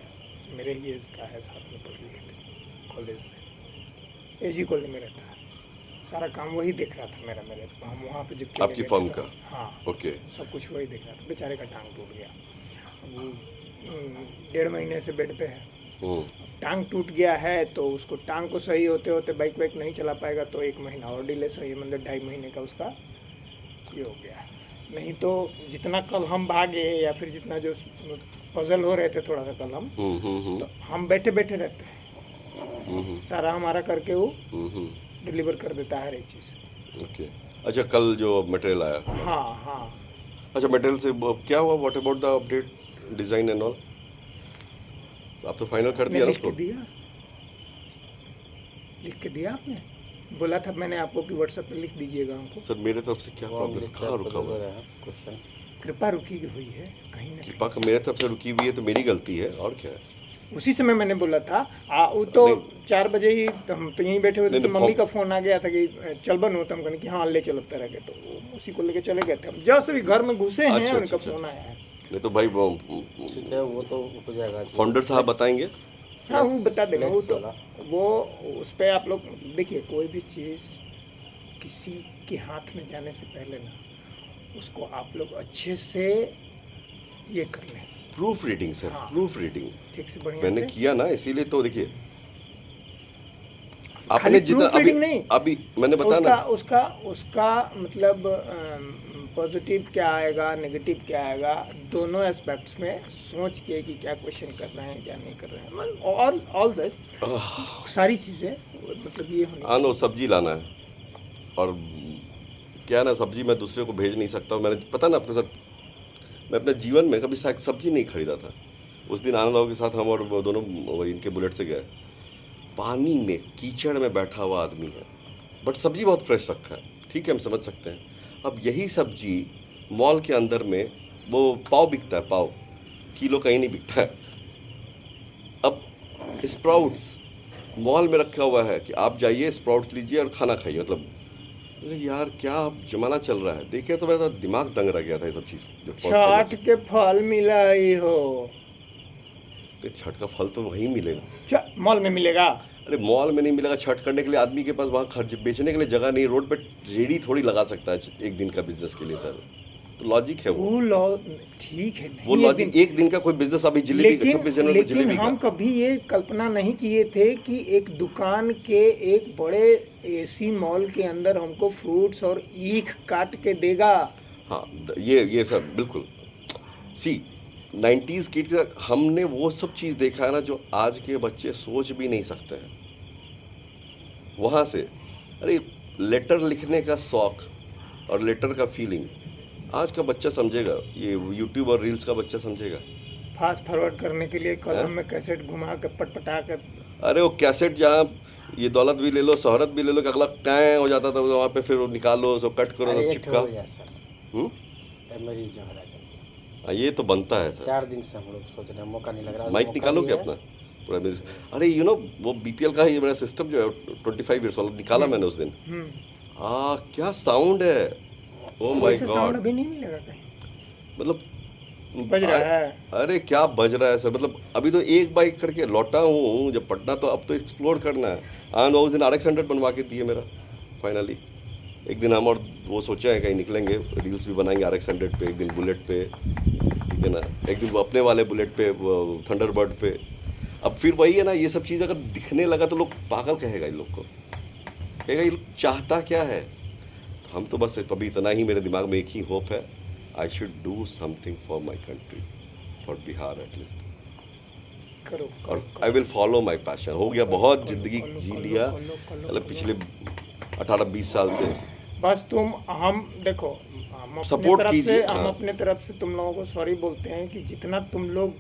Speaker 4: मेरे ही एज का है, साथ में पढ़ लिखे थे कॉलेज में, एजी कॉलेज में रहता है, सारा काम वही देख रहा था मेरा, मेरे हम वहाँ पे जब
Speaker 2: आपकी फर्म का?
Speaker 4: हाँ
Speaker 2: ओके,
Speaker 4: सब कुछ वही देख रहा था। बेचारे का टांग टूट गया, वो 1.5 महीने से बेड पे है। टांग टूट गया है तो उसको टांग को सही होते होते बाइक वाइक नहीं चला पाएगा, तो 1 महीना और डिले सही, मतलब 2.5 महीने का उसका ये हो गया। नहीं तो जितना कल हम भागे या फिर जितना जो पजल हो रहे थे थोड़ा सा कल हम, तो हम बैठे बैठे रहते हैं, सारा हमारा करके वो डिलीवर कर देता है हर एक चीज़।
Speaker 2: ओके, अच्छा कल जो मटेरियल आया,
Speaker 4: हाँ हाँ,
Speaker 2: अच्छा मटेरियल से क्या हुआ? What about the update design and all? आप तो फाइनल कर दिया ना उसको?
Speaker 4: लिख के दिया आपने, बोला था मैंने आपको कि व्हाट्सएप पे लिख दीजिएगा हमको।
Speaker 2: सर मेरे तरफ से क्या प्रॉब्लम, कहाँ रुका हुआ है?
Speaker 4: कृपा रुकी हुई है कहीं ना
Speaker 2: कृपा का मेरे तरफ से रुकी हुई है तो मेरी गलती है, और क्या है?
Speaker 4: उसी समय मैंने बोला था वो तो 4 बजे ही हम तो यहीं बैठे हुए थे, तो मम्मी का फोन आ गया था कि चल बनो, तो हम कहने कि हाँ ले चलो तरह के, तो उसी को लेके चले गए थे हम। जस्ट अभी घर में घुसे हैं उनका फोन आया है।
Speaker 2: नहीं तो भाई वो
Speaker 1: तो हो जाएगा,
Speaker 2: फाउंडर साहब बताएंगे।
Speaker 4: हाँ वो बता देगा, वो तो वो उस पर आप लोग देखिए, कोई भी चीज़ किसी के हाथ में जाने से पहले ना उसको आप लोग अच्छे से ये कर लें,
Speaker 2: प्रूफ रीडिंग सर,
Speaker 4: हाँ,
Speaker 2: प्रूफ रीडिंग
Speaker 4: ठीक से बढ़िया
Speaker 2: मैंने
Speaker 4: से
Speaker 2: किया ना, इसीलिए तो देखिए
Speaker 4: खाली
Speaker 2: आपने जितना
Speaker 4: प्रूफ रीडिंग नहीं,
Speaker 2: अभी मैंने बताया ना
Speaker 4: उसका मतलब पॉजिटिव क्या आएगा नेगेटिव क्या आएगा, दोनों एस्पेक्ट्स में सोच के कि क्या क्वेश्चन कर रहे हैं क्या नहीं कर रहे हैं, ऑल दिस सारी चीज़ें मतलब ये होनी।
Speaker 2: हाँ नो, सब्जी लाना है, और क्या है ना, सब्जी मैं दूसरे को भेज नहीं सकता। मैंने पता ना आपके साथ, मैं अपने जीवन में कभी सब्जी नहीं खरीदा था। उस दिन आनंद के साथ हम और वो दोनों इनके बुलेट से गए, पानी में कीचड़ में बैठा हुआ आदमी है, बट सब्जी बहुत फ्रेश रखा है, ठीक है हम समझ सकते हैं। अब यही सब्जी मॉल के अंदर में वो पाव बिकता है, पाव किलो कहीं नहीं बिकता है। अब स्प्राउट्स मॉल में रखा हुआ है कि आप जाइए स्प्राउट्स लीजिए और खाना खाइए, मतलब यार क्या जमाना चल रहा है। देखे तो मेरा दिमाग दंग रह गया था ये सब चीज़।
Speaker 4: छठ के फल मिला ही हो,
Speaker 2: छठ का फल तो वहीं मिलेगा,
Speaker 4: मॉल में मिलेगा।
Speaker 2: अरे मॉल में नहीं मिलेगा छठ करने के लिए, आदमी के पास वहाँ खर्च बेचने के लिए जगह नहीं, रोड पे रेडी थोड़ी लगा सकता है एक दिन का बिजनेस के लिए सर। तो लॉजिक है वो
Speaker 4: ठीक है,
Speaker 2: वो लॉजिक, एक दिन का कोई बिजनेस अभी जलेबी 26 जनवरी को जलेबी
Speaker 4: हम कभी ये कल्पना नहीं किए थे कि एक दुकान के एक बड़े एसी मॉल के अंदर हमको फ्रूट्स और ईख काट के देगा।
Speaker 2: हाँ ये सब बिल्कुल सी 90s किड्स, हमने वो सब चीज़ देखा है ना जो आज के बच्चे सोच भी नहीं सकते हैं। वहाँ से अरे लेटर लिखने का शौक और लेटर का फीलिंग आज का बच्चा समझेगा, ये यूट्यूब और रील्स का बच्चा समझेगा।
Speaker 4: फास्ट फॉरवर्ड करने के लिए कलम में कैसेट घुमा कर पटपटा कर,
Speaker 2: अरे वो कैसेट जहाँ ये दौलत भी ले लो शोहरत भी ले लो, कि अगला टाइम हो जाता था वहाँ पे, फिर वो निकालो उसको कट करो चिपका। ये तो बनता है सर।
Speaker 1: 4 दिन से हम लोग सोच रहे हैं, मौका नहीं लग रहा।
Speaker 2: माइक निकालोगे अपना पूरा अरे यू नो वो बीपीएल का ही मेरा सिस्टम जो है 25 इयर्स वाला निकाला मैंने उस दिन। क्या साउंड है, ओ माय गॉड।
Speaker 4: अभी नहीं मिलेगा कहीं, मतलब
Speaker 3: बज रहा है।
Speaker 2: अरे क्या बज रहा है सर, मतलब अभी तो एक बाइक करके लौटा हूँ जब पटना, तो अब तो एक्सप्लोर करना है। आनंद उस दिन RX 100 बनवा के दिए मेरा फाइनली। एक दिन हम और वो सोचा है कहीं निकलेंगे, रील्स भी बनाएंगे RX 100 पे, एक दिन बुलेट पे, ठीक है ना, एक दिन अपने वाले बुलेट पे, थंडरबर्ड पे। अब फिर वही है ना, ये सब चीज़ अगर दिखने लगा तो लोग पागल कहेगा इन लोग को, कहेगा ये लोग चाहता क्या है। तो हम तो बस अभी इतना ही मेरे दिमाग में एक ही होप है, I should do something for my country, for Bihar at least,
Speaker 4: करो,
Speaker 2: और I will follow my passion. हो गया बहुत ज़िंदगी जी लिया, मतलब पिछले 18-20 साल से।
Speaker 4: बस हम देखो, हम
Speaker 2: सपोर्ट कीजिए।
Speaker 4: हम अपने तरफ से तुम लोगों को सॉरी बोलते हैं कि जितना तुम लोग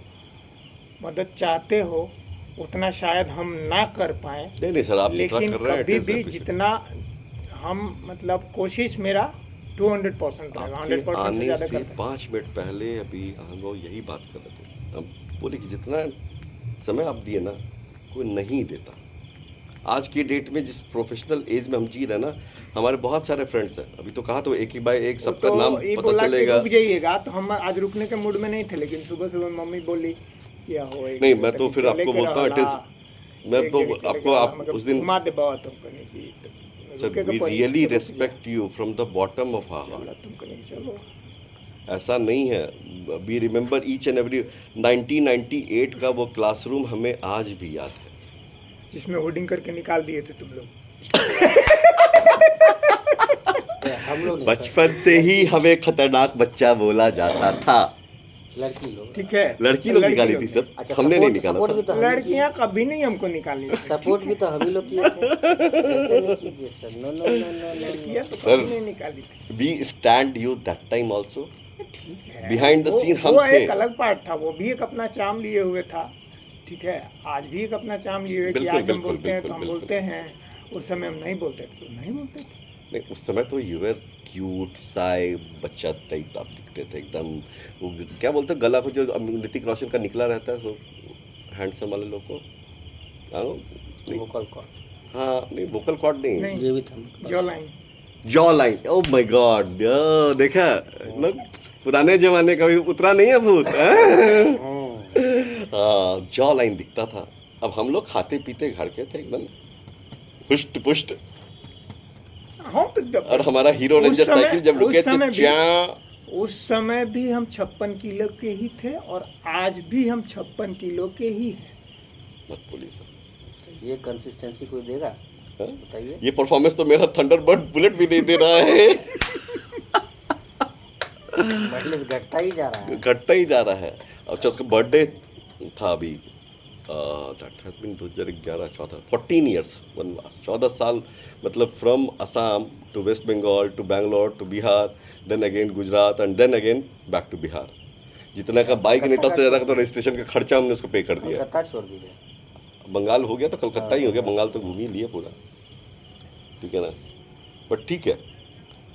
Speaker 4: मदद चाहते हो उतना शायद हम ना कर पाए।
Speaker 2: नहीं सर, आप
Speaker 4: लेकिन कभी भी जितना हम, मतलब कोशिश मेरा 200% है, 100% से ज़्यादा करते हैं।
Speaker 2: 5 मिनट पहले अभी हम लोग यही बात कर रहे थे, हम बोले कि जितना समय आप दिए ना कोई नहीं देता। आज की डेट में जिस प्रोफेशनल एज में हम जी रहे हैं ना, हमारे बहुत सारे फ्रेंड्स हैं। अभी तो कहा तो एक ही बाय एक सबका
Speaker 4: तो
Speaker 2: नाम पता चलेगा।
Speaker 4: रुक जाइएगा, तो हम आज रुकने के मूड में नहीं थे, लेकिन सुबह सुबह मम्मी बोली क्या हो,
Speaker 2: नहीं मैं तो फिर आपको बोलता हूँ, मैं तो आपको आप उस दिन
Speaker 4: घुमा दे बाबा तुमको नहीं की
Speaker 2: sir, we really respect you from the bottom of our heart.
Speaker 4: तुमको नहीं, चलो
Speaker 2: ऐसा नहीं है, we remember each and every 1998 का वो क्लासरूम हमें आज भी याद है,
Speaker 4: जिसमें होर्डिंग करके निकाल दिए थे तुम लोग।
Speaker 1: हम लोग
Speaker 2: बचपन से ही हमें खतरनाक बच्चा बोला जाता था।
Speaker 1: लड़की लोग,
Speaker 2: ठीक है, लड़की लोग निकाली थी सब।
Speaker 1: अच्छा,
Speaker 2: हमने नहीं निकाला
Speaker 1: सपोर्ट भी
Speaker 2: था।
Speaker 1: तो
Speaker 4: लड़कियां कभी नहीं हमको निकाली,
Speaker 1: सपोर्ट भी तो हम ही लोग किए थे। ऐसे नहीं कीजिए sir, no no no no
Speaker 4: लड़कियां तो
Speaker 2: सर,
Speaker 4: कभी नहीं निकाली थी।
Speaker 2: We stand you that time also,
Speaker 4: ठीक है,
Speaker 2: बिहाइंड द सीन हम
Speaker 4: वो
Speaker 2: थे।
Speaker 4: एक अलग पार्ट था, वो भी एक अपना चाम लिए हुए था। ठीक है, आज भी एक अपना चाम लिए हुए कि आज हम बोलते हैं तो हम बोलते हैं, उस समय हम नहीं बोलते थे तो नहीं बोलते थे।
Speaker 2: नहीं, उस समय तो यू वर क्यूट साई बच्चा टाइप आप दिखते थे एकदम। वो क्या बोलते हैं, गला को जो ऋतिक रोशन का निकला रहता है, सो हैंडसम वाले लोग को,
Speaker 1: वोकल कॉर्ड,
Speaker 2: हाँ नहीं वोकल कॉर्ड नहीं,
Speaker 1: ये भी था
Speaker 4: jaw line,
Speaker 2: jaw line. Oh my God, देखा मतलब पुराने जमाने का भी उतरा नहीं है भूत। हाँ, जॉ लाइन दिखता था। अब हम लोग खाते पीते घर के थे एकदम पुष्ट पुष्ट,
Speaker 4: हाँ, तो
Speaker 2: और हमारा हीरो रेंजर साइकिल जब रुके तो
Speaker 4: उस समय भी हम 56 किलो के ही थे, और आज भी हम 56 किलो के ही हैं।
Speaker 2: मत बोलिए सर,
Speaker 1: ये कंसिस्टेंसी कोई देगा
Speaker 2: हाँ?
Speaker 1: बताइए।
Speaker 2: ये परफॉर्मेंस तो मेरा थंडरबर्ड बुलेट भी नहीं दे रहा है।
Speaker 1: माइलेज घटता ही जा रहा है,
Speaker 2: घटता ही जा रहा है। अच्छा, उसका बर्थडे था अभी, दैट हैज बीन 2011, 14 इयर्स वनवास, 14 साल, मतलब from Assam to West Bengal to Bangalore to Bihar, then again Gujarat and then again back to Bihar. जितना का बाइक नहीं था उससे ज़्यादा का तो रजिस्ट्रेशन का खर्चा हमने उसको पे कर दिया।
Speaker 1: कलकत्ता छोड़ दीजिए,
Speaker 2: बंगाल हो गया तो कलकत्ता ही हो गया, बंगाल तो घूम ही लिया पूरा, ठीक है ना। बट ठीक है।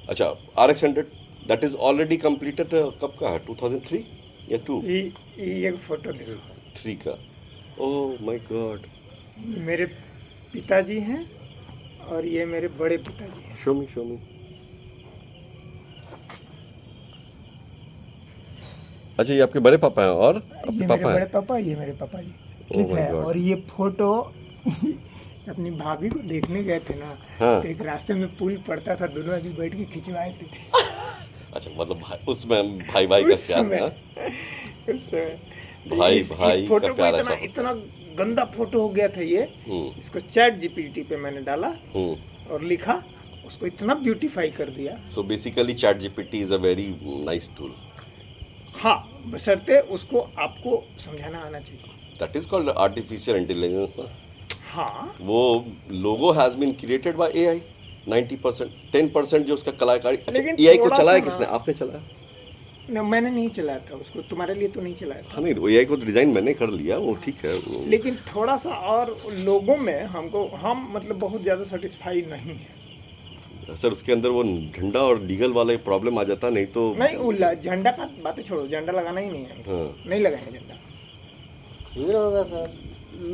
Speaker 2: अच्छा, RX 100 that is already completed, कब का है, 2003 या 2?
Speaker 4: ये फोटो देखो,
Speaker 2: 3 का। ओह माय गॉड,
Speaker 4: मेरे पिताजी हैं और ये मेरे बड़े पिताजी हैं।
Speaker 2: शो मी। अच्छा, ये आपके बड़े पापा हैं और
Speaker 4: ये मेरे बड़े पापा, ये मेरे पापा जी, ठीक है। और ये फोटो अपनी भाभी को देखने गए थे ना,
Speaker 2: हाँ।
Speaker 4: तो एक रास्ते में पुल पड़ता था, दोनों आदमी बैठ के खिंचवाए थे।
Speaker 2: अच्छा, मतलब उसमें भाई भाई का
Speaker 4: उस
Speaker 2: प्यार
Speaker 4: समय-
Speaker 2: हाँ?
Speaker 4: उस समय।
Speaker 2: भाई
Speaker 4: इस
Speaker 2: भाई
Speaker 4: फोटो
Speaker 2: का
Speaker 4: को
Speaker 2: प्यार
Speaker 4: इतना
Speaker 2: ऐसा।
Speaker 4: इतना गंदा फोटो हो गया था ये, इसको चैट जीपीटी पे मैंने डाला और लिखा, उसको इतना ब्यूटीफाई कर दिया।
Speaker 2: So basically ChatGPT is a very nice tool.
Speaker 4: हाँ, बशर्ते उसको आपको समझाना आना चाहिए।
Speaker 2: That is called artificial intelligence.
Speaker 4: हाँ,
Speaker 2: वो logo has been created by AI 90%, 10% जो उसका कलाकारी।
Speaker 4: लेकिन
Speaker 2: एआई को
Speaker 4: थोड़ा
Speaker 2: चलाया
Speaker 4: सा
Speaker 2: किसने?
Speaker 4: ना-
Speaker 2: आपने चलाया?
Speaker 4: मैंने नहीं चलाया था उसको, तुम्हारे लिए तो नहीं चलाया था।
Speaker 2: हाँ, नहीं, एआई को डिजाइन मैंने कर लिया, वो ठीक है वो।
Speaker 4: लेकिन थोड़ा सा और लोगों में हम मतलब बहुत ज़्यादा सेटिस्फाई नहीं है।
Speaker 2: सर उसके अंदर वो झंडा और लीगल वाला प्रॉब्लम आ जाता, नहीं तो
Speaker 4: नहीं, झंडा का बातें छोड़ो, झंडा लगाना ही नहीं है,
Speaker 2: हाँ।
Speaker 4: नहीं लगाएंगे झंडा।
Speaker 1: भीड़ होगा सर।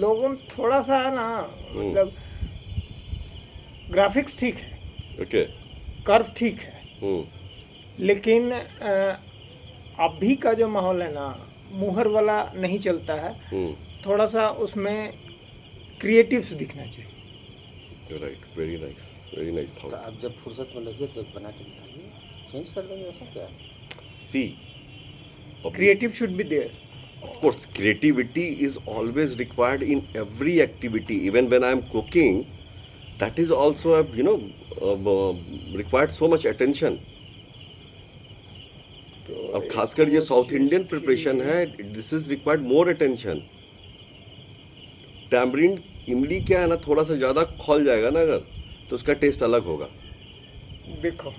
Speaker 4: लोगों में थोड़ा सा है ना, मतलब ग्राफिक्स ठीक है,
Speaker 2: ओके।
Speaker 4: कर्व ठीक है, लेकिन अभी का जो माहौल है ना, मुहर वाला नहीं चलता है। थोड़ा सा उसमें क्रिएटिव्स दिखना चाहिए।
Speaker 2: राइट, वेरी नाइस
Speaker 1: तो
Speaker 2: थॉट।
Speaker 1: आप जब फुर्सत में लगे तो बना के दिखाइए, चेंज कर देंगे, ऐसा क्या?
Speaker 2: See,
Speaker 4: creative should be there.
Speaker 2: of course creativity is always required in every activity, even when I am cooking, that is also required so much attention. अब खासकर ये साउथ इंडियन प्रिपरेशन है, this is required more attention. Tamarind इमली क्या है ना, थोड़ा सा ज़्यादा खौल जाएगा ना अगर, तो उसका टेस्ट अलग होगा।
Speaker 4: देखो,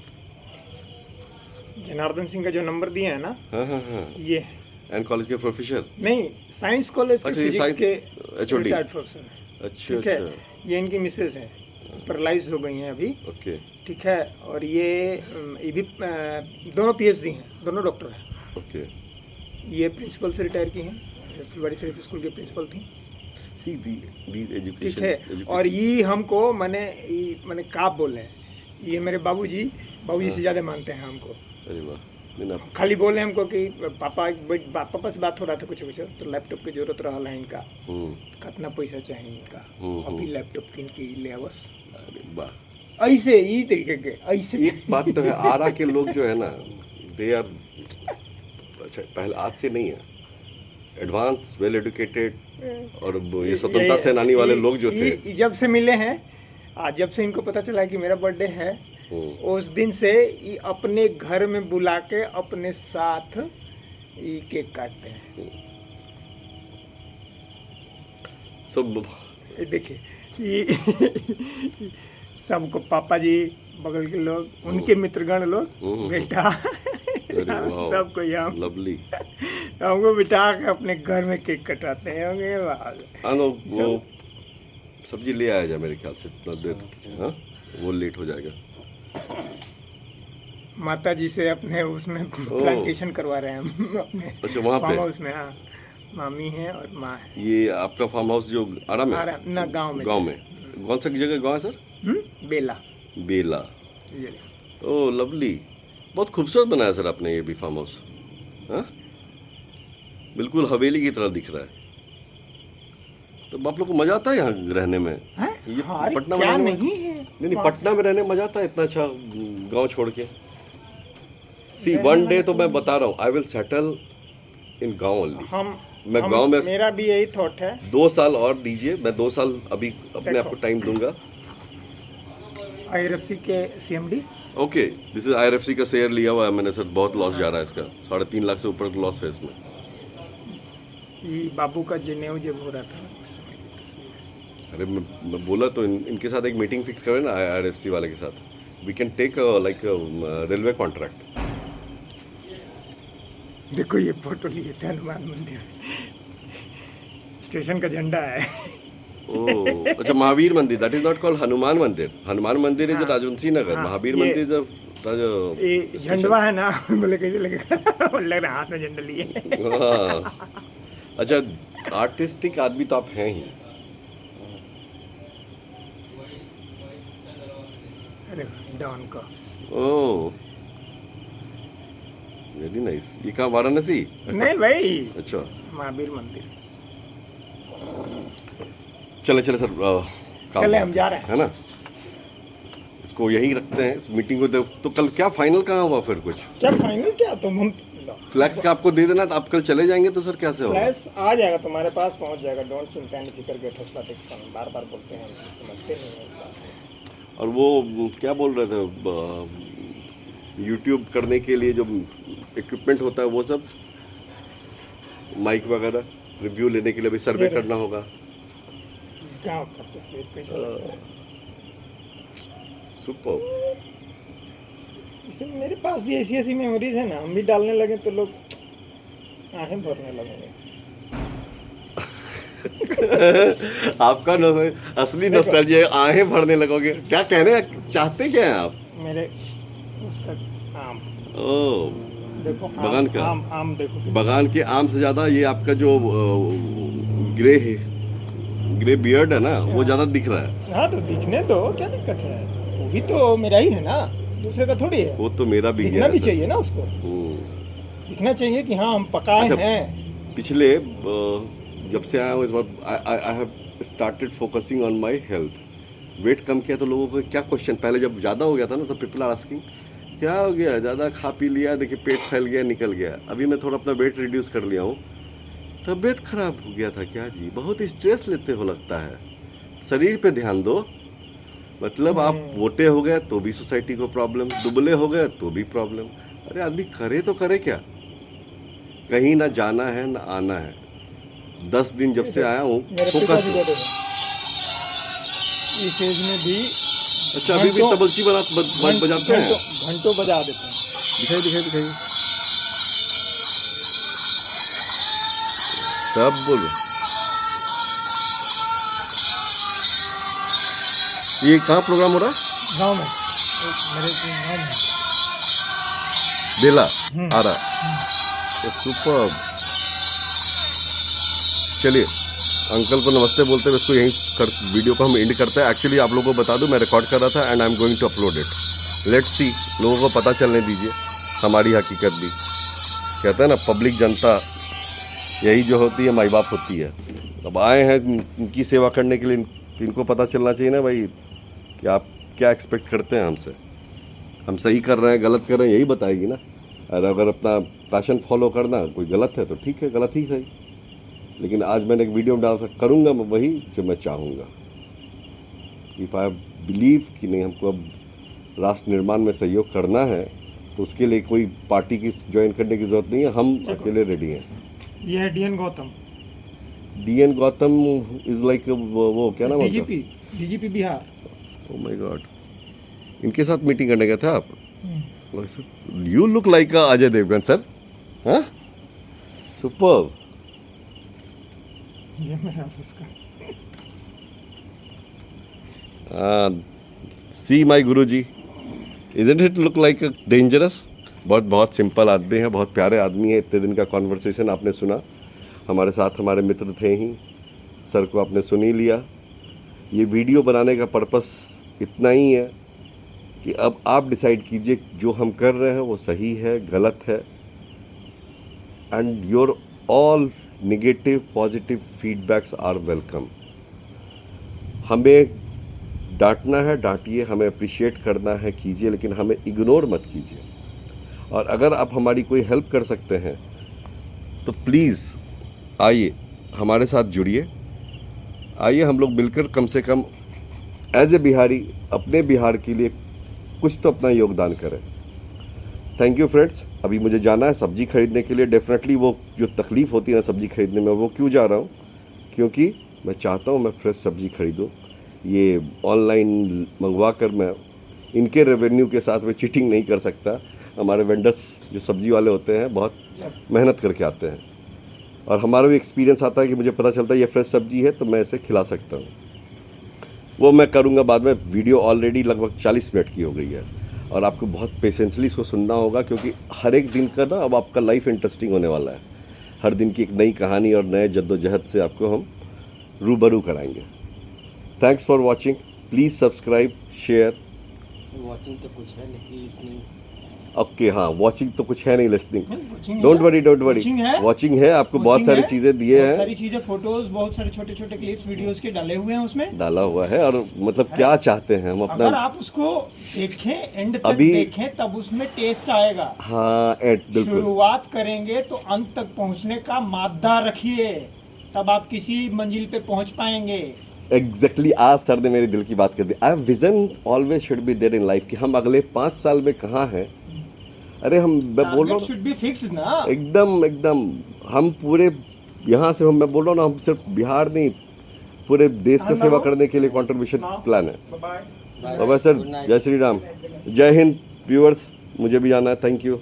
Speaker 4: जनार्दन सिंह का जो नंबर दिया है ना,
Speaker 2: हाँ,
Speaker 4: ये है।
Speaker 2: एंड कॉलेज के प्रोफेसर
Speaker 4: नहीं, साइंस कॉलेज के
Speaker 2: अच्छा, ये
Speaker 4: फिजिक्स के
Speaker 2: HOD।
Speaker 4: रिटायर्ड प्रोफेसर है।
Speaker 2: अच्छा
Speaker 4: ठीक है,
Speaker 2: अच्छा,
Speaker 4: ये इनकी मिसेज है, पैरालाइज हो गई हैं अभी।
Speaker 2: ओके
Speaker 4: ठीक है, और ये भी दोनों पीएचडी हैं, दोनों डॉक्टर हैं।
Speaker 2: ओके।
Speaker 4: ये प्रिंसिपल से रिटायर की हैं, फुलवाड़ी शरीफ स्कूल के प्रिंसिपल थी।
Speaker 2: सी दी
Speaker 4: ठीक
Speaker 2: एजुकेशन
Speaker 4: है, और ये हमको मैंने का बोले हैं, ये मेरे बाबूजी से ज़्यादा मानते हैं हमको।
Speaker 2: अरे वाह, नहीं ना,
Speaker 4: खाली बोले हमको कि पापा से बात हो रहा था कुछ तो लैपटॉप की जरूरत रहा है इनका, कितना पैसा चाहिए इनका, अभी लैपटॉप किन के ले आवस।
Speaker 2: अरे वाह,
Speaker 4: ऐसे ही तरीके के ऐसे।
Speaker 2: एक बात तो है, आरा के लोग जो है ना, दे आर, अच्छा पहले आज से नहीं है, एडवांस वेल एजुकेटेड, और ये स्वतंत्रता सेनानी वाले लोग जो थे,
Speaker 4: जब से मिले हैं, आज जब से इनको पता चला कि मेरा बर्थडे है, उस दिन से ये अपने घर में बुला के अपने साथ ये केक काटते हैं। ये देखिए, ये सबको पापा जी, बगल के लोग, उनके मित्रगण लोग, बेटा सबको यहाँ
Speaker 2: लवली,
Speaker 4: हमको बिठा के अपने घर में केक कटाते हैं।
Speaker 2: वो सब्जी ले आया जा, मेरे ख्याल से इतना देर, हाँ वो लेट हो जाएगा।
Speaker 4: माता जी से अपने उसमें प्लांटेशन करवा रहे हैं हम अपने।
Speaker 2: अच्छा, वहाँ पे
Speaker 4: फार्म हाउस में। हाँ, मामी है और माँ है।
Speaker 2: ये आपका फार्म हाउस जो आरा में?
Speaker 4: ना, गांव में।
Speaker 2: कौन सा जगह गाँव है सर? बेला।
Speaker 4: ये
Speaker 2: ओह लवली, बहुत खूबसूरत बनाया सर आपने ये भी फार्म हाउस, हाँ बिल्कुल हवेली की तरह दिख रहा है। तो आप लोग को मजा आता है यहाँ रहने में? ये
Speaker 4: हाँ,
Speaker 2: पटना
Speaker 4: क्या
Speaker 2: में
Speaker 4: नहीं है?
Speaker 2: नहीं, पटना में रहने में मजा आता है इतना अच्छा गांव छोड़ के? सी, वन डे तो मैं बता रहा हूँ, आई विल सेटल इन गांव ओनली। मैं गांव में,
Speaker 4: मेरा भी यही थॉट है।
Speaker 2: 2 साल और दीजिए, मैं 2 साल अभी अपने आप को टाइम दूंगा।
Speaker 4: IRFC के CMD।
Speaker 2: Okay, this is IRFC का शेयर लिया हुआ है मैंने सर, बहुत लॉस जा रहा है इसका, 3.5 लाख से ऊपर लॉस है इसमें।
Speaker 4: ये बाबू का जनेऊ जब हो रहा था उस समय की तस्वीर।
Speaker 2: अरे मैं बोला तो इनके साथ एक मीटिंग फिक्स करें ना, IRFC वाले के साथ, we can take like railway contract.
Speaker 4: देखो ये फोटो लिए थे हनुमान मंदिर, स्टेशन का झंडा है।
Speaker 2: ओह अच्छा, महावीर मंदिर, that is not called Hanuman मंदिर। हनुमान मंदिर इज राजवंशी नगर, महावीर मंदिर
Speaker 4: ये झंडवा है ना, बोले कैसे लगेगा, लग रहा हाथ में झंडा लिए।
Speaker 2: हाँ अच्छा, आर्टिस्टिक आदमी तो आप हैं ही।
Speaker 4: अरे डॉन का।
Speaker 2: Oh very nice. ये कहाँ, वाराणसी?
Speaker 4: नहीं भाई,
Speaker 2: अच्छा,
Speaker 4: महावीर मंदिर।
Speaker 2: चले सर, काम
Speaker 4: चले,
Speaker 2: बात
Speaker 4: हम जा रहे हैं।
Speaker 2: है ना। इसको यहीं रखते हैं, इस मीटिंग को। तो कल क्या फाइनल कहाँ हुआ फिर कुछ?
Speaker 4: क्या फाइनल क्या, तुम हम
Speaker 2: फ्लैक्स का आपको दे देना, तो आप कल चले जाएंगे तो सर कैसे होगा?
Speaker 4: फ्लैश आ जाएगा, तुम्हारे पास पहुंच जाएगा, डोंट चिंता नहीं फिक्र के ठसला टेक्शन बार बार बोलते हैं, हम समझते नहीं हैं इस बात को।
Speaker 2: और वो क्या बोल रहे थे, यूट्यूब करने के लिए जो इक्विपमेंट होता है वो सब, माइक वगैरह रिव्यू लेने के लिए भी सर्वे करना होगा।
Speaker 4: गाँव का तस्वीर कैसा लगता है?
Speaker 2: सुपर।
Speaker 4: इसमें मेरे पास भी ऐसी ऐसी मेमोरीज है ना, हम भी डालने लगे तो लोग आहें भरने लगेंगे।
Speaker 2: आपका असली नॉस्टैल्जिया है, आहें भरने लगोगे। क्या कहने चाहते क्या हैं आप?
Speaker 4: मेरे उसका आम
Speaker 2: ओ,
Speaker 4: देखो,
Speaker 2: बगान का
Speaker 4: आम देखो कितना।
Speaker 2: बगान के आम से ज्यादा ये आपका जो ग्रे बियर्ड है ना, वो ज्यादा दिख रहा है।
Speaker 4: हाँ तो दिखने दो, क्या दिक्कत है, वो भी तो मेरा ही है ना, दूसरे का थोड़ी है।
Speaker 2: वो तो मेरा भी
Speaker 4: दिखना
Speaker 2: है
Speaker 4: भी
Speaker 2: सर।
Speaker 4: चाहिए ना उसको, दिखना चाहिए कि हाँ हम पकाए
Speaker 2: अच्छा,
Speaker 4: हैं।
Speaker 2: पिछले जब से आया हूँ इस बार I have started focusing on my health. Weight कम किया तो लोगों को क्या क्वेश्चन, पहले जब ज़्यादा हो गया था ना तो पीपल आर आस्किंग क्या हो गया, ज़्यादा खा पी लिया, देखिए पेट फैल गया, निकल गया। अभी मैं थोड़ा अपना वेट रिड्यूस कर लिया हूँ। तबीयत खराब हो गया था क्या जी, बहुत स्ट्रेस लेते हो लगता है। शरीर पे ध्यान दो। मतलब आप मोटे हो गए तो भी सोसाइटी को प्रॉब्लम, दुबले हो गए तो भी प्रॉब्लम। अरे आदमी करे तो करे क्या, कहीं ना जाना है ना आना है। 10 दिन जब से आया हूँ
Speaker 4: मेरे
Speaker 2: फोकस।
Speaker 4: पिताजी को देखो, इस एज में भी
Speaker 2: अच्छा, अभी भी तबलची बजाते हैं?
Speaker 4: घंटों बजा देते हैं।
Speaker 2: दिखाई दिखाई दिखाई, तब बोलो। ये कहाँ प्रोग्राम हो रहा है?
Speaker 4: गाँव में, मेरे गाँव में
Speaker 2: बेला आ रहा। तो सुपर। चलिए, अंकल को नमस्ते बोलते हुए इसको यहीं वीडियो को हम एंड करते हैं। एक्चुअली आप लोगों को बता दूं, मैं रिकॉर्ड कर रहा था and I am going to upload it. Let's see, लोगों को पता चलने दीजिए हमारी हकीकत भी। कहते हैं ना, पब्लिक जनता यही जो होती है माई बाप होती है। अब आए हैं इनकी सेवा करने के लिए, इनको पता चलना चाहिए ना भाई कि आप क्या एक्सपेक्ट करते हैं हमसे। हम सही कर रहे हैं गलत कर रहे हैं यही बताएगी ना। और अगर अपना पैशन फॉलो करना कोई गलत है तो ठीक है, गलत ही सही। लेकिन आज मैंने एक वीडियो में डाल करूँगा मैं वही जो मैं चाहूँगा। इफ़ आई बिलीव कि नहीं, हमको अब राष्ट्र निर्माण में सहयोग करना है तो उसके लिए कोई पार्टी की ज्वाइन करने की ज़रूरत नहीं है। हम अकेले रेडी हैं।
Speaker 4: ये है DN Gautam.
Speaker 2: DN Gautam is like वो क्या नाम है?
Speaker 4: DGP Bihar.
Speaker 2: Oh my god, इनके साथ मीटिंग करने गए थे आप? You look like Ajay Devgan sir. हाँ, सुपर।
Speaker 4: ये मेरा ऑफिस का।
Speaker 2: See my guru ji, isn't it look like dangerous? बहुत सिंपल आदमी है, बहुत प्यारे आदमी है। इतने दिन का कॉन्वर्सेशन आपने सुना, हमारे साथ हमारे मित्र थे ही, सर को आपने सुन ही लिया। ये वीडियो बनाने का पर्पस इतना ही है कि अब आप डिसाइड कीजिए जो हम कर रहे हैं वो सही है गलत है। And your all negative positive feedbacks are welcome. हमें डांटना है डांटिए, हमें अप्रिशिएट करना है कीजिए, लेकिन हमें इग्नोर मत कीजिए। और अगर आप हमारी कोई हेल्प कर सकते हैं तो प्लीज़ आइए हमारे साथ जुड़िए। आइए हम लोग मिलकर कम से कम एज ए बिहारी अपने बिहार के लिए कुछ तो अपना योगदान करें। Thank you friends. अभी मुझे जाना है सब्ज़ी खरीदने के लिए। डेफिनेटली वो जो तकलीफ़ होती है ना सब्ज़ी खरीदने में, वो क्यों जा रहा हूँ, क्योंकि मैं चाहता हूँ मैं फ्रेश सब्ज़ी खरीदूँ। ये ऑनलाइन मंगवा कर मैं इनके रेवेन्यू के साथ में चीटिंग नहीं कर सकता। हमारे वेंडर्स जो सब्ज़ी वाले होते हैं बहुत मेहनत करके आते हैं, और हमारा भी एक्सपीरियंस आता है कि मुझे पता चलता है ये फ्रेश सब्ज़ी है तो मैं इसे खिला सकता हूँ। वो मैं करूँगा बाद में। वीडियो ऑलरेडी लगभग 40 मिनट की हो गई है और आपको बहुत पेशेंसली इसको सुनना होगा, क्योंकि हर एक दिन का ना अब आपका लाइफ इंटरेस्टिंग होने वाला है। हर दिन की एक नई कहानी और नए जद्दोजहद से आपको हम रूबरू कराएंगे। Thanks for watching. Please subscribe, share.
Speaker 1: Watching तो कुछ है लेकिन इसमें
Speaker 2: ओके हाँ, वॉचिंग तो कुछ है नहीं, लिसनिंग।
Speaker 4: watching
Speaker 2: डोंट
Speaker 4: है।
Speaker 2: वरी, डोंट वरी,
Speaker 4: Watching है।
Speaker 2: वॉचिंग है, आपको बहुत
Speaker 4: Watching
Speaker 2: सारी
Speaker 4: है,
Speaker 2: चीजें दिए
Speaker 4: बहुत
Speaker 2: हैं,
Speaker 4: सारी चीजें, फोटोज, बहुत सारे छोटे छोटे क्लिप्स वीडियोस के डाले हुए हैं उसमें।
Speaker 2: डाला हुआ है। और मतलब क्या चाहते हैं हम
Speaker 4: अगर
Speaker 2: अपना,
Speaker 4: आप उसको देखें, एंड तक
Speaker 2: अभी-
Speaker 4: देखें, तब उसमें टेस्ट आएगा।
Speaker 2: हाँ बिल्कुल,
Speaker 4: शुरुआत करेंगे तो अंत तक पहुंचने का मादा रखिए, तब आप किसी मंजिल पे पहुंच पाएंगे।
Speaker 2: एग्जैक्टली आज सर ने मेरे दिल की बात कर दी। I vision always should be there in life कि हम अगले 5 साल में कहाँ हैं। अरे हम, मैं बोल रहा हूँ
Speaker 4: शुड बी फिक्स्ड ना।
Speaker 2: एकदम एकदम, हम पूरे यहाँ से, मैं बोल रहा हूँ ना, हम सिर्फ बिहार नहीं, पूरे देश का सेवा करने के लिए कंट्रीब्यूशन प्लान है।
Speaker 4: बाय।
Speaker 2: बाय सर, जय श्री राम, जय हिंद व्यूअर्स, मुझे भी जाना है, थैंक यू।